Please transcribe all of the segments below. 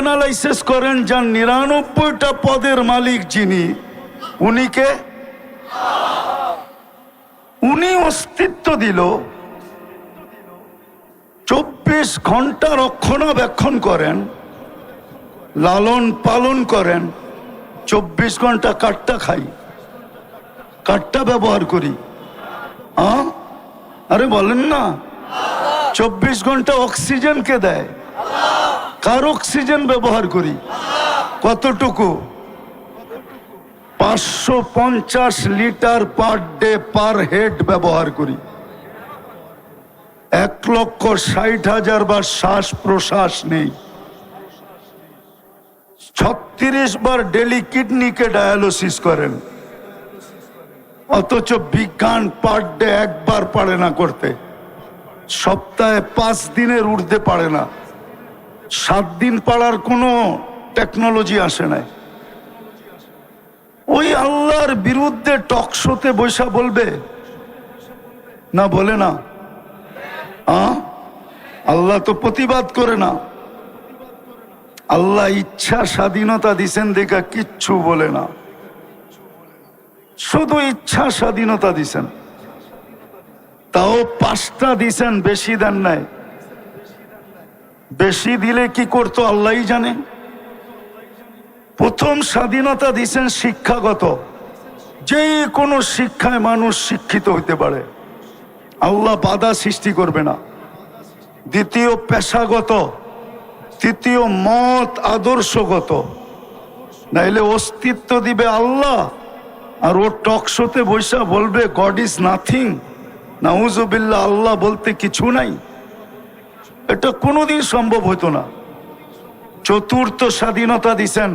Analysis করেন, যার 99টা পদের মালিক যিনি, উনিকে উনি অস্তিত্ব দিল, 24 ঘন্টা রক্ষণাবেক্ষণ করেন, লালন পালন করেন। 24 ঘন্টা কাঠটা খাই, কাঠটা ব্যবহার করি। আরে বলেন না, 24 ঘন্টা অক্সিজেন কে দেয়? কার অক্সিজেন ব্যবহার করি? কতটুকু? 550 litre per day per head ব্যবহার করি। 1,60,000 বার শ্বাস প্রশ্বাস নেই। 36 বার ডেলি কিডনিকে ডায়ালিসিস করেন, অথচ বিজ্ঞান পার ডে একবার পারে না করতে। সপ্তাহে 5 দিনের ঊর্ধ্বে পারে না। 7 দিন পাড়ার কোনো টেকনোলজি আসে নাই। ওই আল্লাহর বিরুদ্ধে টকশোতে বৈশা বলবে না? বলে না? আল্লাহ তো প্রতিবাদ করে না। আল্লাহ ইচ্ছা স্বাধীনতা দিছেন দেখা কিচ্ছু বলে না, শুধু ইচ্ছা স্বাধীনতা দিছেন। তাও 5টা দিছেন, বেশি দেন নাই। বেশি দিলে কি করতো আল্লাহই জানে। প্রথম স্বাধীনতা দিছেন শিক্ষাগত, যে কোনো শিক্ষায় মানুষ শিক্ষিত হইতে পারে, আল্লাহ বাধা সৃষ্টি করবে না। দ্বিতীয় পেশাগত, তৃতীয় মত আদর্শগত। নাইলে অস্তিত্ব দিবে আল্লাহ, আর ও টকশোতে বৈশা বলবে গড ইজ নাথিং, নাউজুবিল্লাহ, আল্লাহ বলতে কিছু নাই। এটা কোনোদিন সম্ভব হতো না। চতুর্থ স্বাধীনতা দিছেন,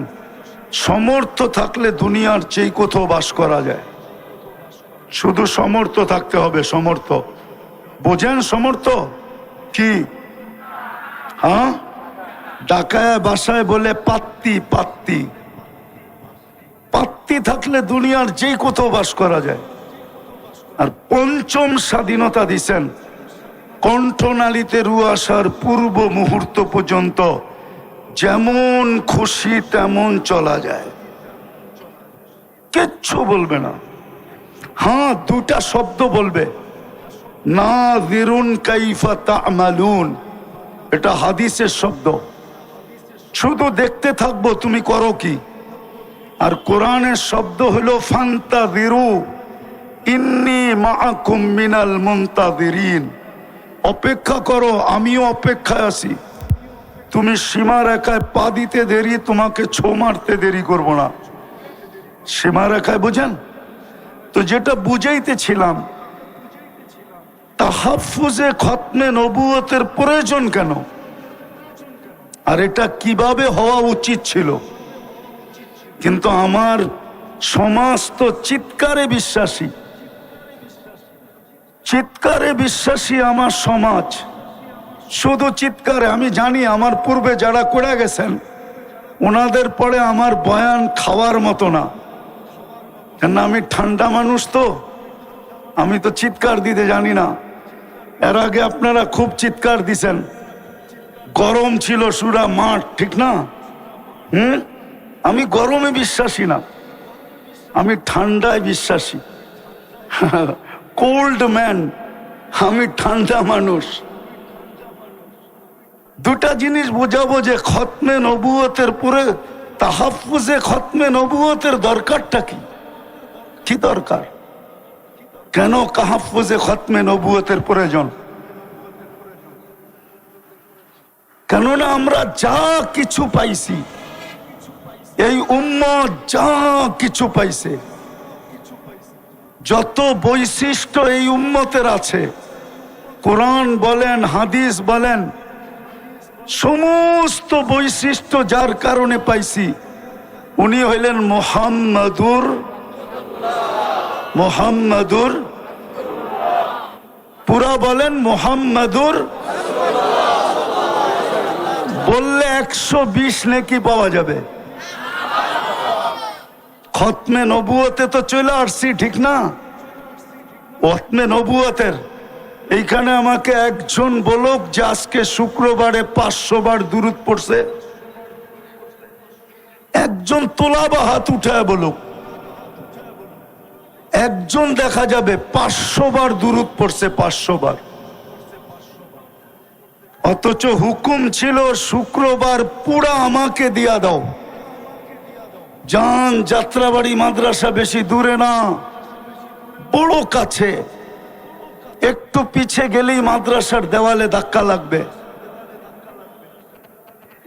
সমর্থ থাকলে দুনিয়ার চেয়ে কোথাও বাস করা যায়। শুধু সমর্থ থাকতে হবে। সমর্থ বোঝেন? সমর্থ কি? ঢাকায় বাসায় বলে পাত্তি। পাত্তি পাত্তি থাকলে দুনিয়ার যে কোথাও বাস করা যায়। আর পঞ্চম স্বাধীনতা দিছেন, কণ্ঠনালীতে রু আসার পূর্ব মুহূর্ত পর্যন্ত যেমন খুশি তেমন চলা যায়, কিচ্ছু বলবে না। 2টা শব্দ বলবে, নাযিরুন কাইফা তা'মালুন। এটা হাদিসের শব্দ। শুধু দেখতে থাকবো তুমি করো কি। আর কোরআনের শব্দ হলো ফান্তাযিরু ইন্নী মাআকুম মিনাল মুনতাযিরিন। অপেক্ষা করো, আমিও অপেক্ষায় আছি। তুমি সীমারেখায় পা দিতে দেরি, তোমাকে ছো মারতে দেরি করবো না। সীমারেখায় বুঝেন তো? যেটা বুঝাইতেছিলাম, তাহাফুজে খতমে নবুয়তের প্রয়োজন কেন, আর এটা কিভাবে হওয়া উচিত ছিল। কিন্তু আমার সমাজ তো চিৎকারে বিশ্বাসী, চিৎকারে বিশ্বাসী আমার সমাজ, শুধু চিৎকারে। আমি জানি আমার পূর্বে যারা করে গেছেন ওনাদের পরে আমার বয়ান খাওয়ার মতো না, কেন আমি ঠান্ডা মানুষ, তো আমি তো চিৎকার দিতে জানি না। এর আগে আপনারা খুব চিৎকার দিছেন, গরম ছিল সুরা মাঠ, ঠিক না? আমি গরমে বিশ্বাসী না, আমি ঠান্ডায় বিশ্বাসী। কোল্ড ম্যান, আমি ঠান্ডা মানুষ। 2টা জিনিস বোঝাবো যে খতমে নবুয়তের পরে তাহাফুজে খতমে নবুয়তের দরকারটা কি, কি দরকার, কেন তাহাফুজে খতমে নবুয়তের প্রয়োজন। কেননা আমরা যা কিছু পাইছি, এই উম্মত যা কিছু পাইছে, যত বৈশিষ্ট্য এই উম্মতের আছে, কোরআন বলেন হাদিস বলেন, সমস্ত বৈশিষ্ট্য যার কারণে পাইছি, উনি হইলেন মোহাম্মদুর। পুরা বলেন মোহাম্মদুর। বললে 120 নেকি পাওয়া যাবে। খতমে নবুয়তে তো চলে আসছি, ঠিক না? খতমে নবুয়তের এইখানে আমাকে একজন বলুক যে আজকে শুক্রবারে 500 বার দুরূদ পড়ছে। একজন তোলা বা হাত উঠায় বলুক, একজন দেখা যাবে 500 বার দুরূদ পড়ছে, 500 বার। অথচ হুকুম ছিল শুক্রবার পুরা আমাকে দিয়া দাও। যান, যাত্রাবাড়ি মাদ্রাসা বেশি দূরে না, বড় কাছে, একটু পিছে গেলেই মাদ্রাসার দেওয়ালে ধাক্কা লাগবে।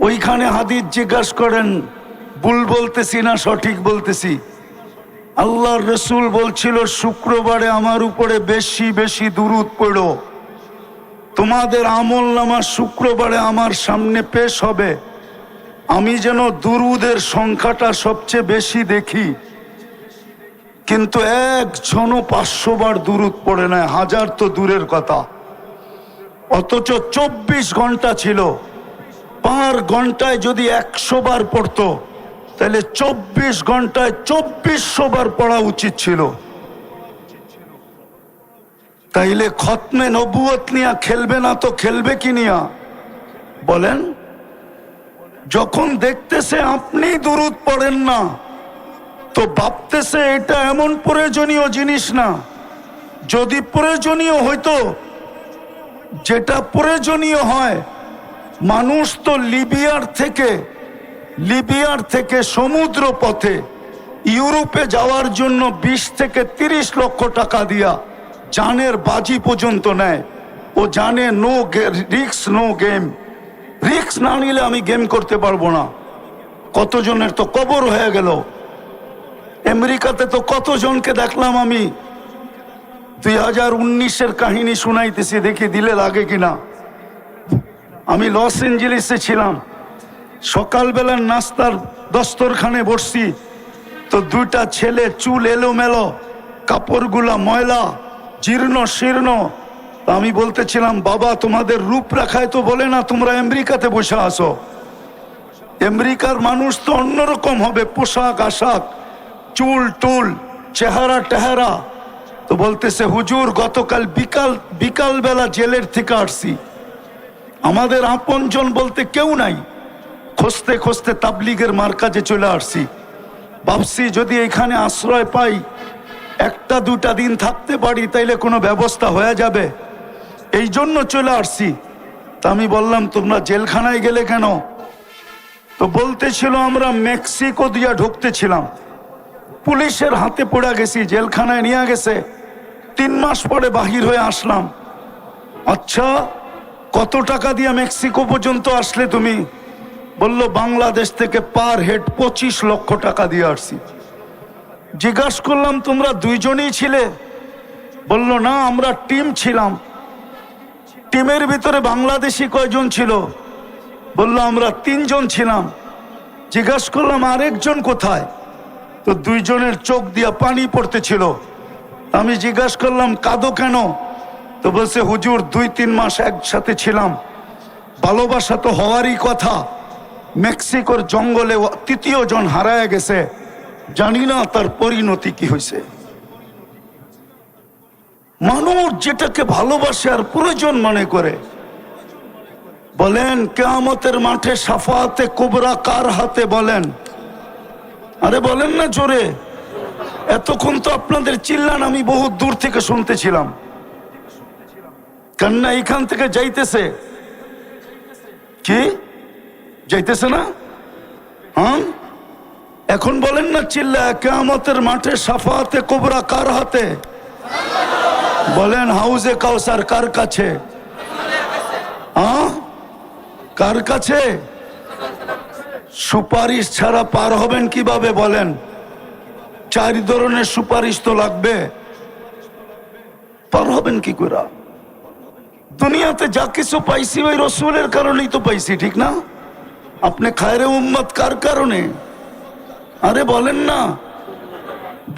ওইখানে হাদিস জিজ্ঞাসা করেন, ভুল বলতেছি না সঠিক বলতেছি? আল্লাহর রসুল বলছিল শুক্রবারে আমার উপরে বেশি বেশি দুরূদ পড়ো, তোমাদের আমল নামা শুক্রবারে আমার সামনে পেশ হবে, আমি যেন দুরূদের সংখ্যাটা সবচেয়ে বেশি দেখি। কিন্তু একজনও 500 বার দুরূদ পড়ে নাই, 1000 তো দূরের কথা। অথচ 24 ঘন্টা ছিল, পার ঘন্টায় যদি 100 বার পড়তো তাহলে 24 ঘন্টায় 2400 বার পড়া উচিত ছিল। তাইলে খতমে নবুয়ত নিয়া খেলবে না তো খেলবে কি নিয়া বলেন? যখন দেখতেছে আপনি দুরূদ পড়েন না, তো ভাবতেছে এটা এমন প্রয়োজনীয় জিনিস না। যদি প্রয়োজনীয় হইতো, যেটা প্রয়োজনীয় হয়, মানুষ তো লিবিয়ার থেকে সমুদ্র পথে ইউরোপে যাওয়ার জন্য 20 থেকে 30 লক্ষ টাকা দিয়া জানের বাজি পর্যন্ত নেয়। ও জানে no risk no game, risk না নিলে আমি গেম করতে পারবো না। কতজনের তো কবর হয়ে গেল। আমেরিকাতে তো কতজনকে দেখলাম আমি, 2019-এর কাহিনী শুনাইতেছি, দেখি দিলে লাগে কিনা। আমি লস এঞ্জেলিসে ছিলাম, সকালবেলার নাস্তার দস্তরখানে বসছি, তো 2টা ছেলে চুল এলোমেলো, কাপড়গুলা ময়লা, জীর্ণ শীর্ণ। আমি বলতেছিলাম, বাবা তোমাদের রূপরেখায় তো বলে না তোমরা আমেরিকাতে বসে আসো, আমেরিকার মানুষ তো অন্যরকম হবে, পোশাক আশাক, চুল টুল, চেহারা টেহারা। তো বলতেছে, হুজুর গতকাল বিকাল বেলা জেলের থেকে আসছি, আমাদের আপনজন বলতে কেউ নাই, খুঁজতে খুঁজতে তাবলিগের মার্কাজে চলে আসছি। ভাবছি যদি এখানে আশ্রয় পাই, 1-2টা দিন থাকতে পারি, তাইলে কোনো ব্যবস্থা হয়ে যাবে, এই জন্য চলে আসছি। তা আমি বললাম, তোমরা জেলখানায় গেলে কেন? তো বলতেছিল, আমরা মেক্সিকো দিয়া ঢুকতেছিলাম, পুলিশের হাতে পড়ে গেছি, জেলখানায় নিয়ে গেছে, 3 মাস পরে বাহির হয়ে আসলাম। আচ্ছা, কত টাকা দিয়ে মেক্সিকো পর্যন্ত আসলে তুমি? বলল, বাংলাদেশ থেকে পার হেড 25 লক্ষ টাকা দিয়ে আসছি। জিজ্ঞাসা করলাম, তোমরা 2 জনই ছিলে? বলল, না, আমরা টিম ছিলাম। টিমের ভিতরে বাংলাদেশি কয়জন ছিল? বলল, আমরা 3 জন ছিলাম। জিজ্ঞাসা করলাম, আরেকজন কোথায়? তো 2 জনের চোখ দিয়া পানি পড়তেছিল। আমি জিজ্ঞাসা করলাম, কাঁদো কেন? তো বলছে, হুজুর 2-3 মাস একসাথে ছিলাম, ভালোবাসা তো হওয়ারই কথা, মেক্সিকোর জঙ্গলে 3য় জন হারায় গেছে, জানি না তার পরিণতি কি হয়েছে। মানুষ যেটাকে ভালোবাসে আর প্রয়োজন মনে করে। বলেন, কিয়ামতের মাঠে শাফাআতে কুবরা কার হাতে? বলেন, আরে বলেন না জোরে। এতক্ষণ তো আপনাদের চিল্লান আমি বহুত দূর থেকে শুনতেছিলাম। কান্না এখান থেকে যাইতেছে কি? যাইতেছে না? হ্যাঁ, এখন বলেন না চিল্লা, কিয়ামতের মাঠে শাফাআতে কুবরা কার হাতে? বলেন, হাউজে কাউসার কার কাছে? হ্যাঁ, কার কাছে? সুপারিশ ছাড়া পার হবেন কিভাবে বলেন? 4 ধরনের সুপারিশ তো লাগবে, পার হবেন কি করে? দুনিয়াতে যা কিছু পাইছি ওই রসুলের কারণেই তো পাইছি, ঠিক না? আপনি খায়রে উম্মত কার কারণে? আরে বলেন না,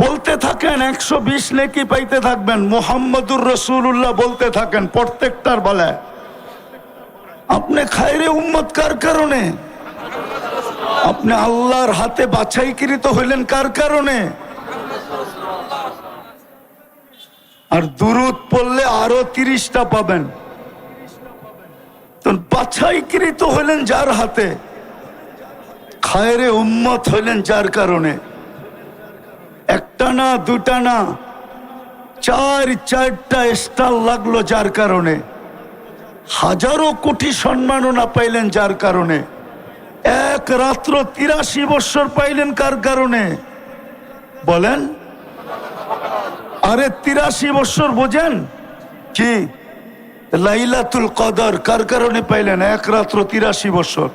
বলতে থাকেন, 120 নেকি পাইতে থাকবেন। মুহাম্মদুর রাসূলুল্লাহ বলতে থাকেন প্রত্যেকটার বেলায়। আপনি খায়রে উম্মত কার কারণে? আপনি আল্লাহর হাতে বাছাইকৃত হইলেন কার কারণে? আর দুরূদ পড়লে আরো 30টা পাবেন। তো বাছাইকৃত হইলেন যার হাতে, খায়রে উম্মত হইলেন যার কারণে, একটা না দুটা না, চারটা স্টার লাগলো যার কারণে, হাজারো কোটি সম্মাননা পাইলেন যার কারণে, এক রাত্র 83 বৎসর পাইলেন কার কারণে বলেন? আরে 83 বৎসর বোঝেন কি? লাইলাতুল কদর কার কারণে পাইলেন? এক রাত্র 83 বৎসর।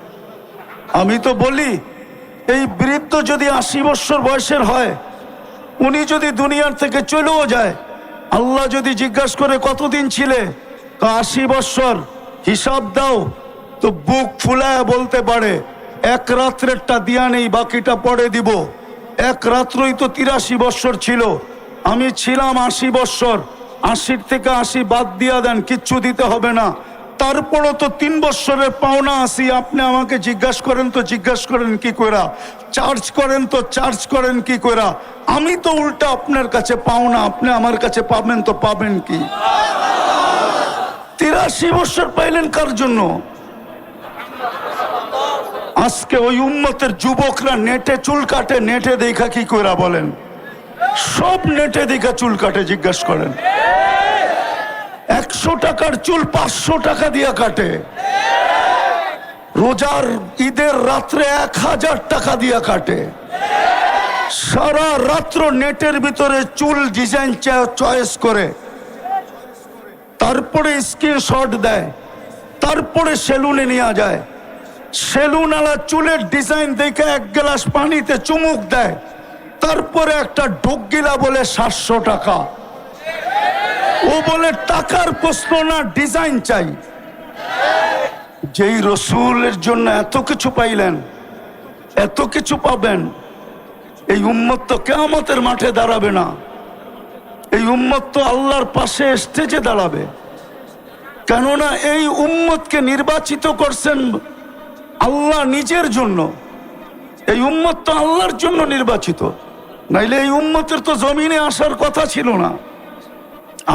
আমি তো বলি এই বৃদ্ধ যদি 80 বৎসর বয়সের হয়, উনি যদি দুনিয়ার থেকে চলেও যায়, আল্লাহ যদি জিজ্ঞাসা করে কতদিন ছিলে, 80 বৎসর, হিসাব দাও, তো বুক ফুলায় বলতে পারে এক রাত্রেরটা দিয়া নেই, বাকিটা পরে দিব। এক রাত্রই তো 83 বৎসর ছিল, আমি ছিলাম 80 বৎসর, 80 থেকে 80 বাদ দিয়া দেন, কিচ্ছু দিতে হবে না। তারপরও তো 3 বৎসরের পাওনা আসি। আপনি আমাকে জিজ্ঞাসা করেন তো জিজ্ঞাসা করেন কি কইরা, চার্জ করেন তো চার্জ করেন কি কইরা। আমি তো উল্টা আপনার কাছে পাওনা, আপনি আমার কাছে পাবেন তো পাবেন কি? 83 বৎসর পাইলেন কার জন্য? আজকে ওই উম্মতের যুবকরা নেটে চুল কাটে, নেটে দেখা কি কইরা বলেন? সব নেটে দেখা চুল কাটে, জিজ্ঞাসা করেন। 100 টাকার চুল 500 টাকা দিয়া কাটে, রোজার ঈদের রাত্রে 1000 টাকা দিয়া কাটে, সারা রাত্র নেটের ভিতরে চুল ডিজাইন চয়েস করে, তারপরে স্ক্রিনশট দেয়, তারপরে সেলুনে নিয়ে যায়, সেলুনওয়ালা চুলের ডিজাইন দেখে 1 গ্লাস পানিতে চুমুক দেয়, তারপরে একটা ডুগগিলা বলে 700 টাকা। ও বলে টাকার প্রশ্ন না, ডিজাইন চাই। যেই রসুলের জন্য এত কিছু পাইলেন, এত কিছু পাবেন, এই উম্মত তো কিয়ামতের মাঠে দাঁড়াবে না, এই উম্মত তো আল্লাহর পাশে স্টেজে দাঁড়াবে। কেননা এই উম্মতকে নির্বাচিত করছেন আল্লাহ নিজের জন্য, এই উম্মত তো আল্লাহর জন্য নির্বাচিত, নাইলে এই উম্মতের তো জমিনে আসার কথা ছিল না।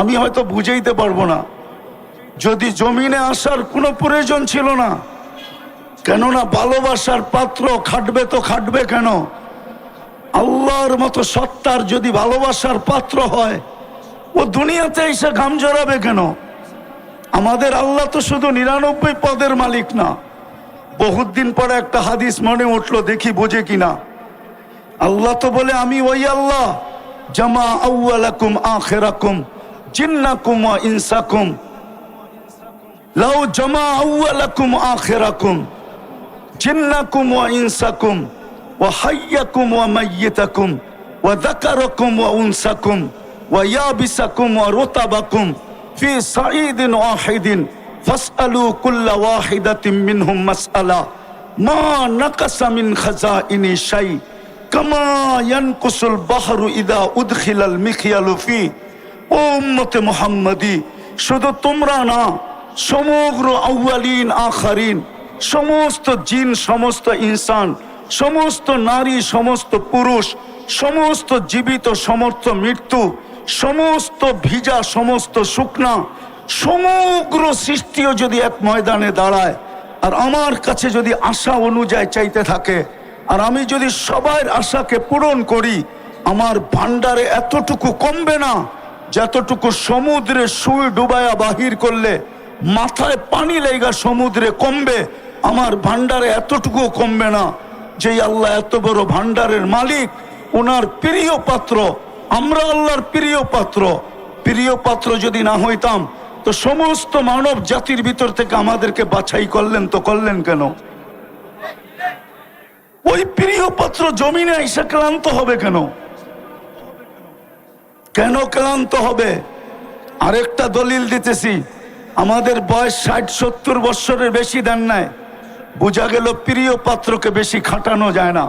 আমি হয়তো বুঝাইতে পারবো না, যদি জমিনে আসার কোনো প্রয়োজন ছিল না, কেননা ভালোবাসার পাত্র খাটবে তো খাটবে কেন? আল্লাহর মতো সত্তার যদি ভালোবাসার পাত্র হয়, ও দুনিয়াতে এসে ঘাম জড়াবে কেন? আমাদের আল্লাহ তো শুধু 99 পদের মালিক না। বহুত দিন পরে একটা হাদিস মনে উঠলো, দেখি বোঝে কিনা। আল্লাহ তো বলে আমি ওই আল্লাহ, জামা আউয়ালাকুম আখিরাকুম জিন্নাকুম ওয়া ইনসাকুম, লাউ জামা আউয়ালাকুম আখিরাকুম জিন্নাকুম ওয়া ইনসাকুম ওয়া হাইয়াকুম ওয়া মাইয়িতাকুম ওয়া যাকারাকুম ওয়া উনসাকুম ওয়া ইয়াবিসাকুম ওয়া রুতাবাকুম ফি সাঈদিন ওয়াহিদিন ফাসআলু কুল্লা ওয়াহিদাতিন মিনহুম মাসআলা মা নাকাসা মিন খাযাইনি শাই কামা ইয়ানকুসুল বাহরু ইদা উদখিলাল মিখয়ালু ফি। ও উম্মতে মুহাম্মাদি, শুধু তোমরা না, সমগ্র আউয়ালিন আখারিন, সমস্ত জিন, সমস্ত ইনসান, সমস্ত নারী, সমস্ত পুরুষ, সমস্ত জীবিত, সমস্ত মৃত্যু, সমস্ত ভিজা, সমস্ত শুকনা, সমগ্র সৃষ্টিও যদি এক ময়দানে দাঁড়ায় আর আমার কাছে যদি আশা অনুযায়ী চাইতে থাকে, আর আমি যদি সবার আশাকে পূরণ করি, আমার ভান্ডারে এতটুকু কমবে না যতটুকু সমুদ্রে সুই ডুবায়া বাহির করলে মাথায় পানি লেগা সমুদ্রে কমবে, আমার ভান্ডারে এতটুকু কমবে না। যেই আল্লাহ এত বড় ভান্ডারের মালিক, ওনার প্রিয় পাত্র, আমরা আল্লাহর প্রিয় পাত্র। প্রিয় পাত্র যদি না হইতাম তো সমস্ত মানব জাতির ভিতর থেকে আমাদেরকে বাছাই করলেন, তো করলেন কেন? ওই প্রিয় পাত্র জমিনে এসে ক্লান্ত হবে কেন? কেন ক্লান্ত হবে? আরেকটা দলিল দিতেছি, আমাদের বয়স 60-70 বৎসরের বেশি দেন নাই, বোঝা গেল প্রিয় পাত্রকে বেশি খাটানো যায় না,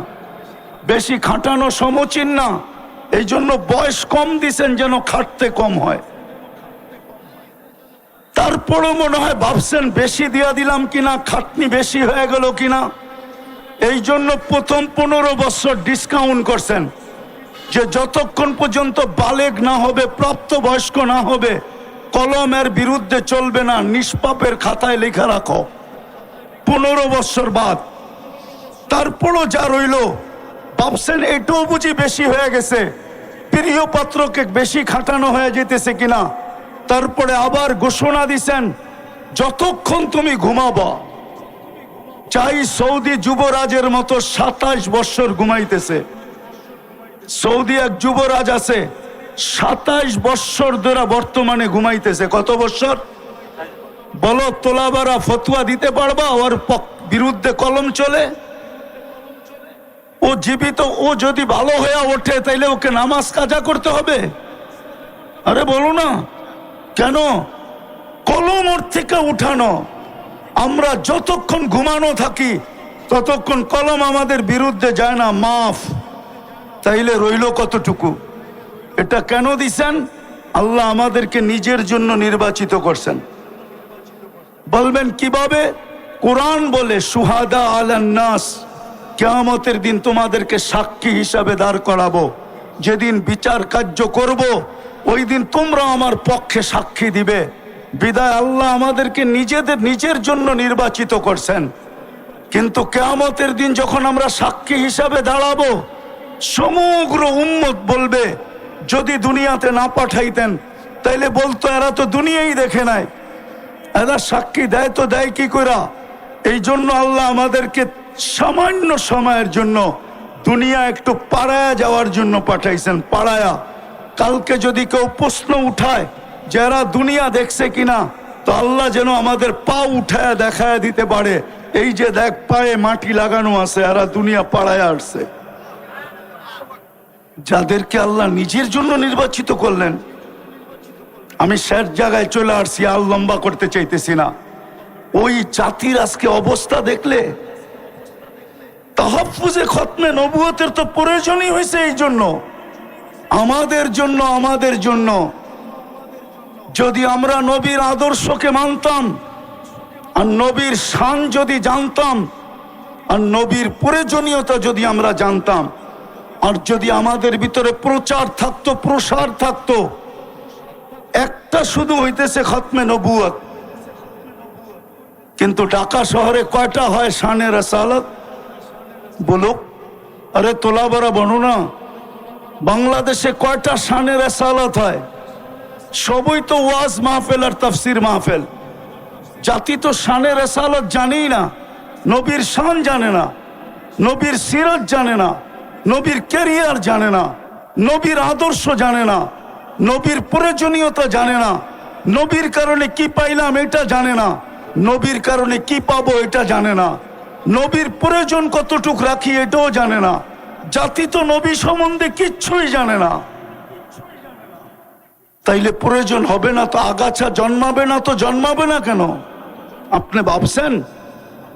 বেশি খাটানো সমীচীন না। এই জন্য বয়স কম দিছেন যেন খাটতে কম হয়। তারপরও মনে হয় ভাবছেন বেশি দিয়া দিলাম কিনা, খাটনি বেশি হয়ে গেল কিনা। এই জন্য প্রথম 15 বছর ডিসকাউন্ট করছেন, যে যতক্ষণ পর্যন্ত বালেগ না হবে, প্রাপ্ত বয়স্ক না হবে, কলমের বিরুদ্ধে চলবে না, নিষ্পাপের খাতায় লেখা রাখো। 15 বছর বাদ তারপরও যা রইল ভাবছেন এটাও বুঝি বেশি হয়ে গেছে, প্রিয় পাত্রকে বেশি খাটানো হয়ে যেতেছে কিনা। তারপরে আবার ঘোষণা দিছেন যতক্ষণ তুমি ঘুমাবা, চাই সৌদি যুবরাজের মতো 27 বছর ঘুমাইতেছে। সৌদি এক যুবরাজ আছে 27 বছর ধরে বর্তমানে ঘুমাইতেছে। কত বছর বলো? তোলাবারা ফতোয়া দিতে পারবা ওর বিরুদ্ধে কলম চলে? ও জীবিত, ও যদি ভালো হয়ে ওঠে তাইলে ওকে নামাজ কাজা করতে হবে? আরে বলো না কেন? কলম ওর থেকে উঠানো। আমরা যতক্ষণ ঘুমানো থাকি ততক্ষণ কলম আমাদের বিরুদ্ধে যায় না, মাফ। তাইলে রইল কতটুকু? এটা কেন দিছেন? আল্লাহ আমাদেরকে নিজের জন্য নির্বাচিত করছেন। বলবেন কিভাবে? কোরআন বলে সুহাদা আলান নাস, কিয়ামতের দিন তোমাদেরকে সাক্ষী হিসাবে দাঁড় করাবো। যেদিন বিচার কার্য করব ওই দিন তোমরা আমার পক্ষে সাক্ষী দিবে। বিদায় আল্লাহ আমাদেরকে নিজের জন্য নির্বাচিত করছেন। কিন্তু কিয়ামতের দিন যখন আমরা সাক্ষী হিসাবে দাঁড়াবো, সমগ্র উম্মত বলবে যদি দুনিয়াতে না পাঠাইতেন তাইলে বলতো এরা তো দুনিয়াই দেখে নাই, এরা সাক্ষী দেয় তো দেয় কি কইরা? এই জন্য আল্লাহ আমাদেরকে সামান্য সময়ের জন্য দুনিয়া একটু পাড়ায়া যাওয়ার জন্য পাঠাইছেন। পাড়ায়া কালকে যদি কেউ প্রশ্ন উঠায় যে এরা দুনিয়া দেখছে কিনা, তো আল্লাহ যেন আমাদের পা উঠায়া দেখায় দিতে পারে, এই যে দেখ পায়ে মাটি লাগানো আছে, এরা দুনিয়া পাড়ায় আসছে। যাদেরকে আল্লাহ নিজের জন্য নির্বাচিত করলেন। আমি শেষ জায়গায় চলে আসছি, আর লম্বা করতে চাইতেছি না। ওই জাতির আজকে অবস্থা দেখলে, তাহাফুজে খতমে নবুয়তের তো প্রয়োজনই হয়েছে এই জন্য, আমাদের জন্য। যদি আমরা নবীর আদর্শকে মানতাম, আর নবীর শান যদি জানতাম, আর নবীর প্রয়োজনীয়তা যদি আমরা জানতাম, আর যদি আমাদের ভিতরে প্রচার থাকতো, প্রসার থাকতো, একটা শুধু হইতেছে খতমে নবুয়ত। কিন্তু ঢাকা শহরে কয়টা হয় শানে রাসালাত? বলো। আরে তোলাবারা বনো না, বাংলাদেশে কয়টা শানে রাসালাত হয়? সবই তো ওয়াজ মাহফিল আর তাফসির মাহফিল। জাতি তো শানে রাসালাত জানেই না, নবীর শান জানে না, নবীর সিরাত জানে না, নবীর ক্যারিয়ার জানে না, নবীর আদর্শ জানে না, নবীর প্রয়োজনীয়তা জানে না, নবীর কারণে কি পাইলাম এটা জানে না, নবীর কারণে কি পাবো এটা জানে না, নবীর প্রয়োজন কতটুক রাখি এটাও জানে না। জাতি তো নবী সম্বন্ধে কিচ্ছুই জানে না। তাইলে প্রয়োজন হবে না তো আগাছা জন্মাবে না, তো জন্মাবে না কেন? আপনি ভাবছেন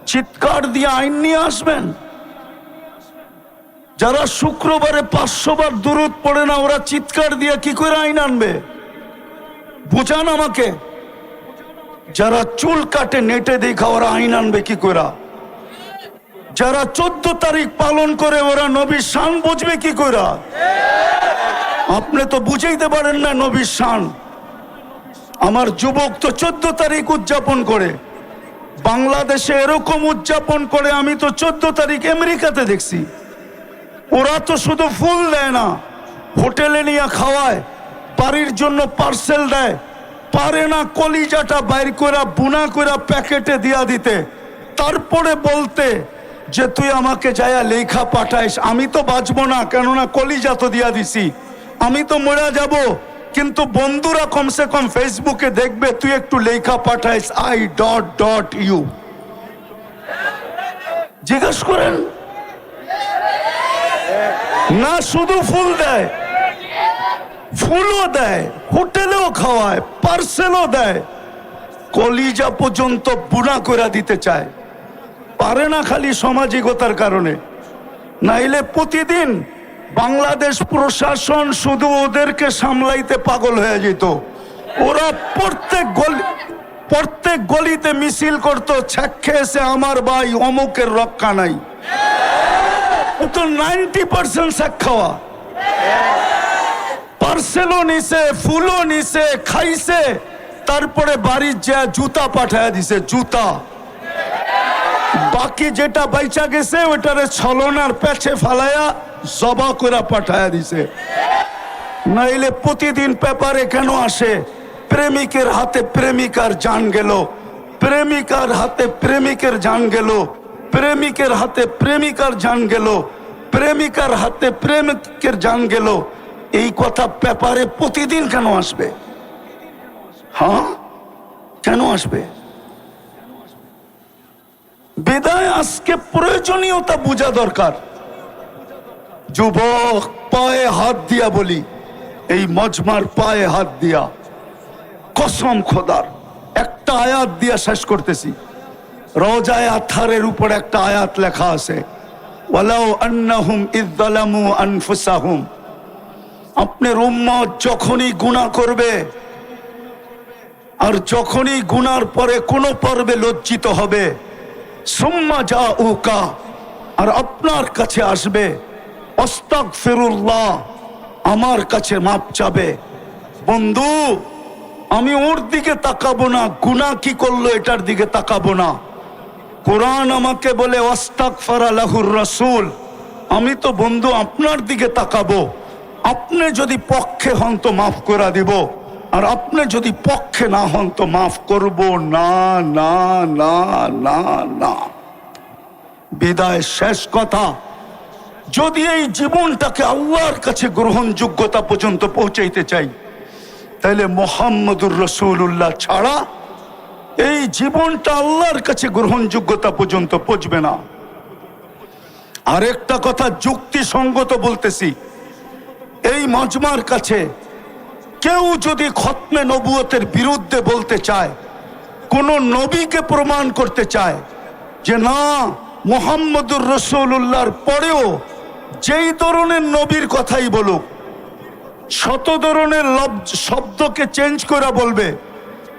চিৎকার দিয়ে আইন নিয়ে আসবেন? যারা শুক্রবারে 500 বার দুরূদ পড়ে না, ওরা চিৎকার দিয়ে কি করে আইন আনবে? বুঝান আমাকে। যারা চুল কাটে নেটে দেখা, ওরা আইন আনবে কি করে? যারা 14 তারিখ পালন করে, ওরা নবীর শান বুঝবে কি করে? আপনি তো বুঝাইতে পারেন না নবীর শান। আমার যুবক তো 14 তারিখ উদযাপন করে, বাংলাদেশে এরকম উদযাপন করে আমি তো 14 তারিখ আমেরিকাতে দেখছি। ওরা তো শুধু ফুল দেয় না, হোটেলে নিয়ে খাওয়ায়, বাড়ির জন্য পার্সেল দেয়, পারে না কলিজাটা বাইর করে বুনা করে প্যাকেটে দিয়া দিতে, তারপরে বলতে যে তুই আমাকে যায়া লেখা পাঠাইস। আমি তো বাঁচবো না, কেননা কলিজা তো দিয়া দিছি, আমি তো মরে যাব। কিন্তু বন্ধুরা কমসে কম ফেসবুকে দেখবে তুই একটু লেখা পাঠাইস I.U। জিজ্ঞেস করেন না, শুধু ফুল দেয়, ফুলও দেয়, হোটেলেও খাওয়ায়, পার্সেলও দেয়, কলিজা পর্যন্ত বুনা করে দিতে চায়। পারে না খালি সামাজিকতার কারণে, নাইলে প্রতিদিন বাংলাদেশ প্রশাসন শুধু ওদেরকে সামলাইতে পাগল হয়ে যেত। ওরা প্রত্যেক গলিতে মিছিল করতো, ছ্যাক খেয়েছে আমার ভাই অমুকের রক্ষা নাই। তো 90% ছ্যাক খাওয়া, পার্সেলও নিছে, ফুলও নিছে, খাইছে, তারপরে বাড়ির যা জুতা পাঠায় দিছে। জুতা বাকি যেটা বাইচা গেছে ওটারে ছলনার পেছে ফালায়া জবা করে পাঠায়া দিছে। নাইলে প্রতিদিন পেপারে কেন আসে প্রেমিকের হাতে প্রেমিকার জান গেল, প্রেমিকার হাতে প্রেমিকের জান গেল, প্রেমিকের হাতে প্রেমিকার জান গেল, প্রেমিকার হাতে প্রেমিকের জান গেল, এই কথা পেপারে প্রতিদিন কেন আসবে? হ্যাঁ, কেন আসবে? বিদায় আজকে প্রয়োজনীয়তা বোঝা দরকার। যুবক, পায়ে হাত দিয়া বলি, এই মজমার পায়ে হাত দিয়া কসম খোদার একটা আয়াত দিয়া শেষ করতেছি। রওজায়ে আতহারের উপর একটা আয়াত লেখা আছে, ওয়ালাউ আন্নাহুম ইয যালামু আনফুসাহুম। আপনার উম্মত যখনই গুনাহ করবে আর যখনই গুনার পরে কোনো পর্বে লজ্জিত হবে, সুম্মা জাউকা, আর আপনার কাছে আসবে, আস্তাগফিরুল্লাহ, আমার কাছে মাপ চাবে। বন্ধু, আমি ওর দিকে তাকাবো না, গুনাহ কি করলো এটার দিকে তাকাবো না। কোরআন আমাকে বলে ওয়াস্তাগফারা লাহুর রাসূল, আমি তো বন্ধু আপনার দিকে তাকাবো। আপনি যদি পক্ষে হন তো মাফ করে দিব, আর আপনি যদি পক্ষে না হন তো মাফ করব না, না, না, না, না। বিদায় শেষ কথা, যদি এই জীবনটাকে আল্লাহর কাছে গ্রহণযোগ্যতা পর্যন্ত পৌঁছাইতে চাই, তাহলে মুহাম্মদুর রাসূলুল্লাহ ছাড়া এই জীবনটা আল্লাহর কাছে গ্রহণযোগ্যতা পর্যন্ত পৌঁছবে না। আরেকটা কথা যুক্তিসঙ্গত বলতেছি, এই মজমার কাছে কেউ যদি খতমে নবুয়তের বিরুদ্ধে বলতে চায়, কোন নবীকে প্রমাণ করতে চায় যে না মুহাম্মদুর রাসূলুল্লাহর পরেও যেই ধরনের নবীর কথাই বলুক, শত ধরনের শব্দকে চেঞ্জ করে বলবে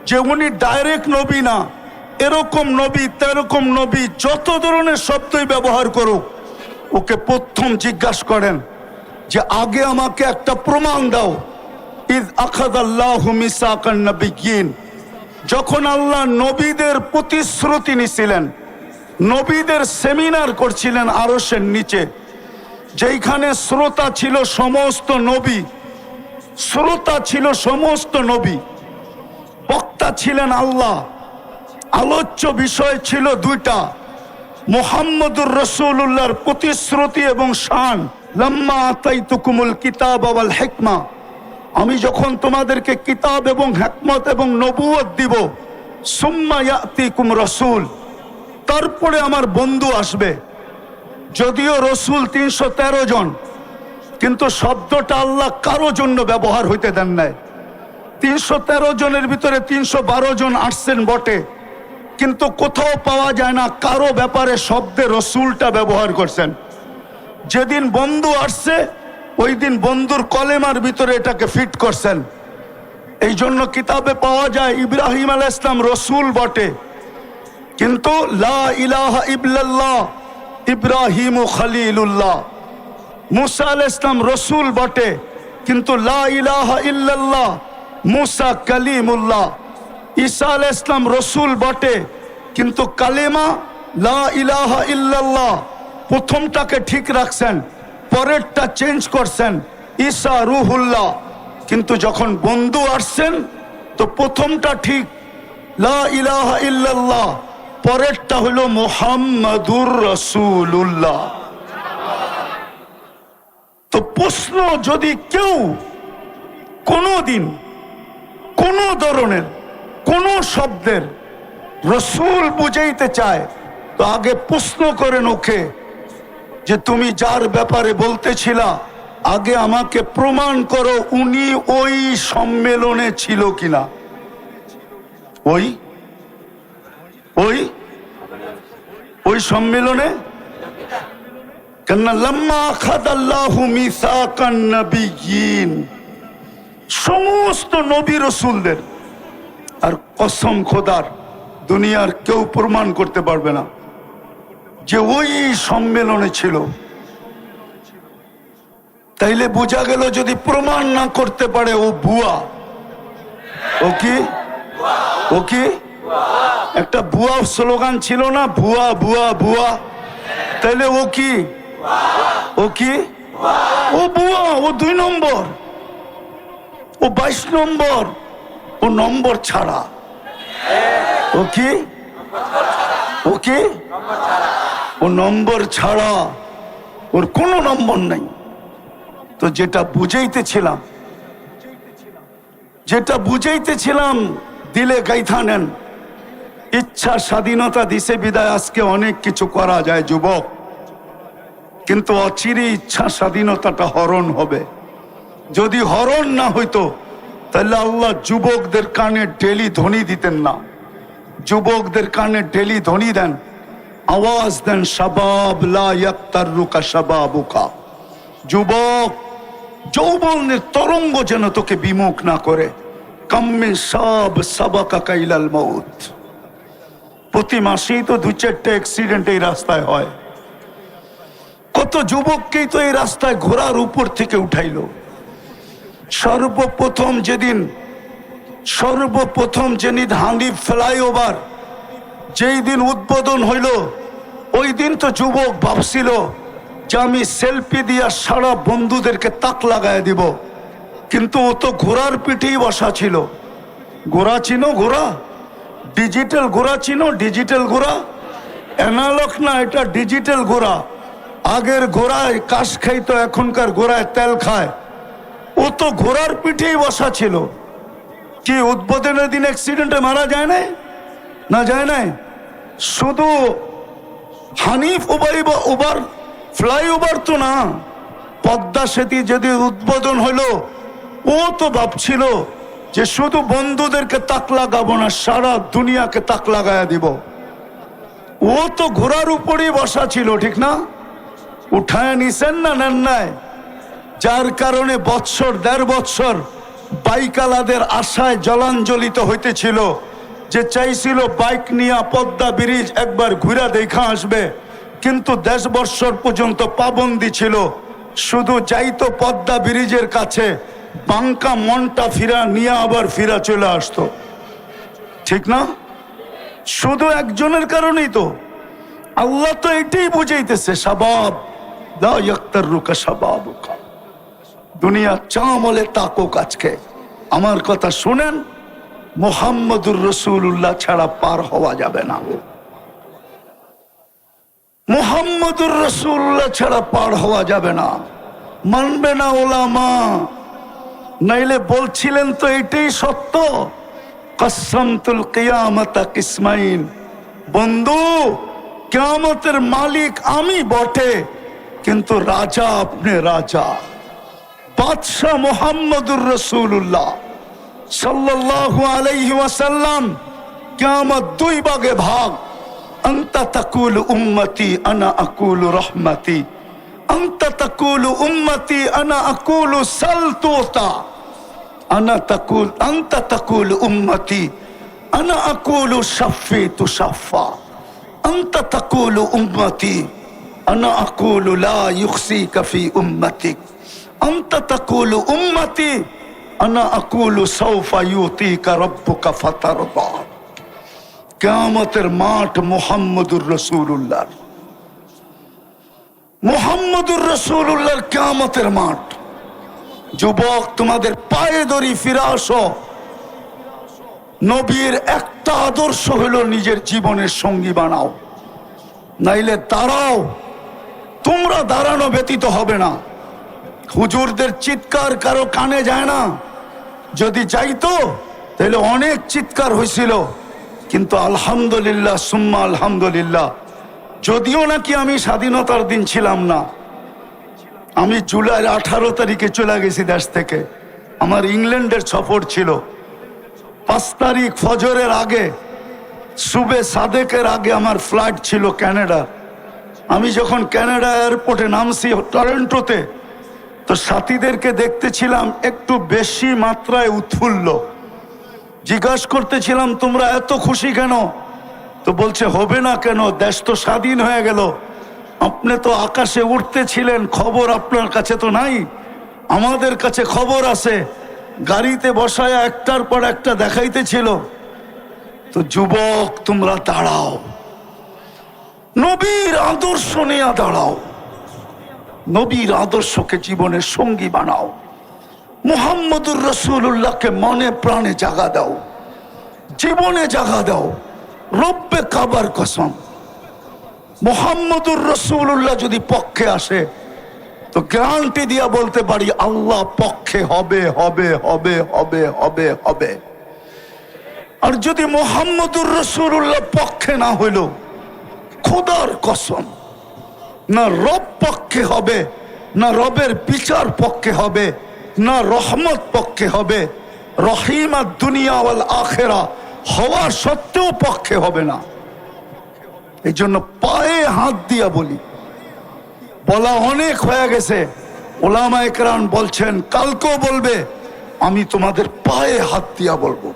যে উনি ডাইরেক্ট নবী না, এরকম নবী তেরকম নবী, যত ধরনের শব্দই ব্যবহার করুক, ওকে প্রথম জিজ্ঞাসা করেন যে আগে আমাকে একটা প্রমাণ দাও। ইয আখাযাল্লাহু মিসাকান নাবিয়্যিন, যখন আল্লাহ নবীদের প্রতিশ্রুতি নিছিলেন, নবীদের সেমিনার করছিলেন আরশের নিচে, যেইখানে শ্রোতা ছিল সমস্ত নবী, শ্রোতা ছিল সমস্ত নবী, বক্তা ছিলেন আল্লাহ, আলোচ্য বিষয় ছিল দুইটা, মুহাম্মদুর রাসূলুল্লাহর প্রতিশ্রুতি এবং শান। লাম্মা আতাইতুকুমুল কিতাব ওয়াল হিকমা, আমি যখন তোমাদেরকে কিতাব এবং হিকমত এবং নবুয়ত দিব, সুম্মা ইয়াতিকুম রাসূল, তারপরে আমার বন্ধু আসবে। যদিও রসুল 313 জন, কিন্তু শব্দটা আল্লাহ কারো জন্য ব্যবহার হইতে দেন নাই। 313 জনের ভিতরে 312 জন আসছেন বটে, কিন্তু কোথাও পাওয়া যায় না কারো ব্যাপারে শব্দে রসুলটা ব্যবহার করছেন। যেদিন বন্ধু আসছে ওই দিন বন্ধুর কলেমার ভিতরে এটাকে ফিট করছেন। এই জন্য কিতাবে পাওয়া যায় ইব্রাহিম আলাইহিস সালাম রসুল বটে, কিন্তু লা ইলাহা ইল্লাল্লাহ ইব্রাহিম খলিলুল্লাহ। মুসা আলাইহিস সালাম রসুল বটে, কিন্তু লা ইলাহা ইল্লাল্লাহ মুসা কালিমুল্লাহ। ঈসা আলাইহিস সালাম রসুল বটে, কিন্তু কালেমা লা ইলাহা ইল্লাল্লাহ প্রথমটাকে ঠিক রাখছেন, পরেরটা চেঞ্জ করছেন, ঈসা রুহুল্লাহ। কিন্তু যখন বন্ধু আসছেন তো প্রথমটা ঠিক লা ইলাহা ইল্লাল্লাহ, পরেরটা হলো মুহাম্মাদুর রাসূলুল্লাহ। তো প্রশ্ন, যদি কেউ কোনোদিন কোন ধরনের কোন শব্দের রসূল বুঝাইতে চায়, তো আগে প্রশ্ন করেন ওকে যে তুমি যার ব্যাপারে বলতেছিলা, আগে আমাকে প্রমাণ করো উনি ওই সম্মেলনে ছিল কিনা। ওই ওই ওই সম্মেলনে কেননা লাম্মা আখাযাল্লাহু মিসাকান নাবিয়্যিন, সমস্ত নবী রসুলদের, আর কসম খোদার দুনিয়ার কেউ প্রমাণ করতে পারবে না যে ওই সম্মেলনে ছিল। তাইলে বোঝা গেল যদি প্রমাণ না করতে পারে ও ভুয়া। ও কি? ও কি? একটা ভুয়া স্লোগান ছিল না, ভুয়া ভুয়া ভুয়া, তাহলে ও কি? ও কি? ও ভুয়া, ও 2 নম্বর, ও 22 নম্বর, ও নম্বর ছাড়া। ও কি? ও কি? ও নম্বর ছাড়া, ওর কোনো নম্বর নাই। তো যেটা বুঝাইতেছিলাম দিলে গাইথা নেন। ইচ্ছা স্বাধীনতা দিছে বিদায় আজকে অনেক কিছু করা যায় যুবক, কিন্তু অচিরে ইচ্ছা স্বাধীনতাটা হরণ হবে। যদি হরণ না হইতো তাহলে আল্লাহ যুবকদের কানে ডেলি ধ্বনি দিতেন না। যুবকদের কানে ডেলি ধ্বনি দেন, আওয়াজ দেন, শাবাব লা ইয়াক্তারুকা শাবাবুকা। যুবক, যৌবনের তরঙ্গ যেন তোকে বিমুখ না করে। কাম্মিন সাব সাবাকা ইলাল মউত। প্রতি মাসেই তো 2-4টা অ্যাক্সিডেন্ট এই রাস্তায় হয়। কত যুবককেই তো এই রাস্তায় ঘোড়ার উপর থেকে উঠাইলো। সর্বপ্রথম যেদিন হানিফ ফ্লাইওভার যেই দিন উদ্বোধন হইল, ওই দিন তো যুবক ভাবছিল যে আমি সেলফি দিয়া সারা বন্ধুদেরকে তাক লাগায় দিব, কিন্তু ও তো ঘোড়ার পিঠেই বসা ছিল। ঘোড়া চিনো? ঘোড়া, ডিজিটাল ঘোড়া চিনো? ডিজিটাল ঘোড়া, অ্যানালগ না, এটা ডিজিটাল ঘোড়া। আগের ঘোড়ায় কাশ খাইতো, এখনকার ঘোড়ায় তেল খায়। ও তো ঘোড়ার পিঠেই বসা ছিল। কি উদ্বোধনের দিন অ্যাক্সিডেন্টে মারা যায় নাই? না, যায় নাই। শুধু হানিফ ওভার ফ্লাইওভার তো না, পদ্মা সেতু যদি উদ্বোধন হলো, ও তো ভাবছিল যে শুধু বন্ধুদেরকে তাক লাগাবো না, সারা দুনিয়াকে তাক লাগায়া দিব। ও তো ঘোড়ার উপরেই বসা ছিল, ঠিক না? উঠায় নিছেন না, নেন নাই? যার কারণে 1.5 বৎসর বাইকালাদের আশায় জলাঞ্জলিত হইতেছিল, যে চাইছিল বাইক নিয়ে পদ্মা ব্রিজ একবার ঘুরা দেখা আসবে, কিন্তু 10 বৎসর পর্যন্ত পাবন্দি ছিল। শুধু যাইতো পদ্মা ব্রিজের কাছে, বাঙ্কা মনটা ফিরা নিয়ে আবার ফিরা চলে আসতো, ঠিক না? শুধু একজনের কারণেই তো। আল্লাহ তো এটাই বুঝাইতেছে, শাবাব লা ইয়াক্তারুকা শাবাবুকা। দুনিয়া চামলে তাকুক। আজকে আমার কথা শুনেন, মুহাম্মদুর রাসূলুল্লাহ ছাড়া পার হওয়া যাবে না। মুহাম্মদুর রাসূলুল্লাহ ছাড়া পার হওয়া যাবে না। মানবে না ওলামা, নাইলে বলছিলেন তো এটাই সত্য, কসমতুল কিয়ামাতা কিসমাইন। বন্ধু, কিয়ামতের মালিক আমি বটে, কিন্তু রাজা আপনি রাজা। বাদশাহ মুহাম্মদুর রাসূলুল্লাহ সাল্লাল্লাহু আলাইহি ওয়াসাল্লাম। কিয়ামত 2 ভাগে ভাগ। আনতা তাকুলু উম্মতি আনা আকুলু রহমতি, আনতা তাকুলু উম্মতি আনা আকুলু সালতুতা, আনতা তাকুলু উম্মতি আনা আকুলু শাফিতু শাফা, আনতা তাকুলু উম্মতি আনা আকুলু লা ইউখসিকা ফি উম্মতিক, আনতা তাকুলু উম্মতি আনা আকুলু সাউফা ইউতিকা রাব্বুকা ফাতারদা। কিয়ামতের মাঠ মুহাম্মদুর রাসূলুল্লাহ, মুহাম্মদুর রাসূলুল্লাহর কিয়ামতের মাঠ। যুবক, তোমাদের পায়ে ধরি, ফিরে আসো। নবীর একটা আদর্শ হলো নিজের জীবনের সঙ্গী বানাও, নাইলে দাঁড়াও। তোমরা দাঁড়ানো ব্যতীত হবে না। হুজুরদের চিৎকার কারো কানে যায় না। যদি যাইতো তাহলে অনেক চিৎকার হয়েছিল, কিন্তু আলহামদুলিল্লাহ সুম্মা আলহামদুলিল্লাহ, যদিও নাকি আমি স্বাধীনতার দিন ছিলাম না। আমি জুলাইয়ের 18 তারিখে চলে গেছি দেশ থেকে। আমার ইংল্যান্ডের সফর ছিল। 5 তারিখ ফজরের আগে, সুবে সাদেকের আগে আমার ফ্লাইট ছিল কানাডা। আমি যখন কানাডা এয়ারপোর্টে নামছি টরন্টোতে, তো সাথীদেরকে দেখতেছিলাম একটু বেশি মাত্রায় উৎফুল্ল। জিজ্ঞাসা করতেছিলাম, তোমরা এত খুশি কেন? তো বলছে, হবে না কেন, দেশ তো স্বাধীন হয়ে গেল। আপনি তো আকাশে উঠতেছিলেন, খবর আপনার কাছে তো নাই, আমাদের কাছে খবর আছে। গাড়িতে বসায় একটার পর একটা দেখাইতেছিল। তো যুবক তোমরা দাঁড়াও, নবীর আদর্শ নিয়ে দাঁড়াও, নবীর আদর্শকে জীবনের সঙ্গী বানাও, মুহাম্মদুর রাসূলুল্লাহকে মনে প্রাণে জাগা দাও, জীবনে জাগা দাও। রব্বে কাবার কসম, মুহাম্মদুর রাসূলুল্লাহ যদি পক্ষে আসে তো গ্যারান্টি দিয়া বলতে পারি আল্লাহ পক্ষে হবে হবে হবে হবে হবে হবে। আর যদি মুহাম্মদুর রাসূলুল্লাহ পক্ষে না হইল, খোদার কসম, না রব পক্ষে হবে, না রবের বিচার পক্ষে হবে, না রহমত পক্ষে হবে, রহিমা দুনিয়া ওয়াল আখিরা হওয়া সত্ত্বেও পক্ষে হবে না। এই জন্য পায়ে হাত দিয়া বলি, বলা অনেক হয়ে গেছে, ওলামায়ে কেরাম বলছেন কালকেও বলবে, আমি তোমাদের পায়ে হাত দিয়া বলবো,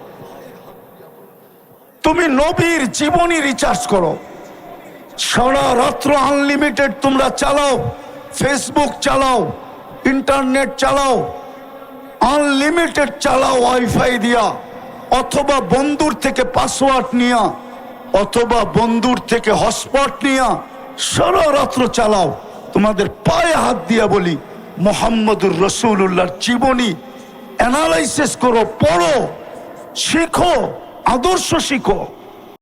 তুমি নবীর জীবনী রিচার্জ করো। সারা রাত্র আনলিমিটেড তোমরা চালাও, ফেসবুক চালাও, ইন্টারনেট চালাও, আনলিমিটেড চালাও ওয়াইফাই দিয়া, অথবা বন্ধুর থেকে পাসওয়ার্ড নিয়া, অথবা বন্ধুর থেকে হটস্পট নিয়া সারা রাত্র চালাও। তোমাদের পায়ে হাত দিয়া বলি, মুহাম্মদুর রাসূলুল্লাহর জীবনী অ্যানালাইসিস করো, পড়ো, শিখো, আদর্শ শিখো।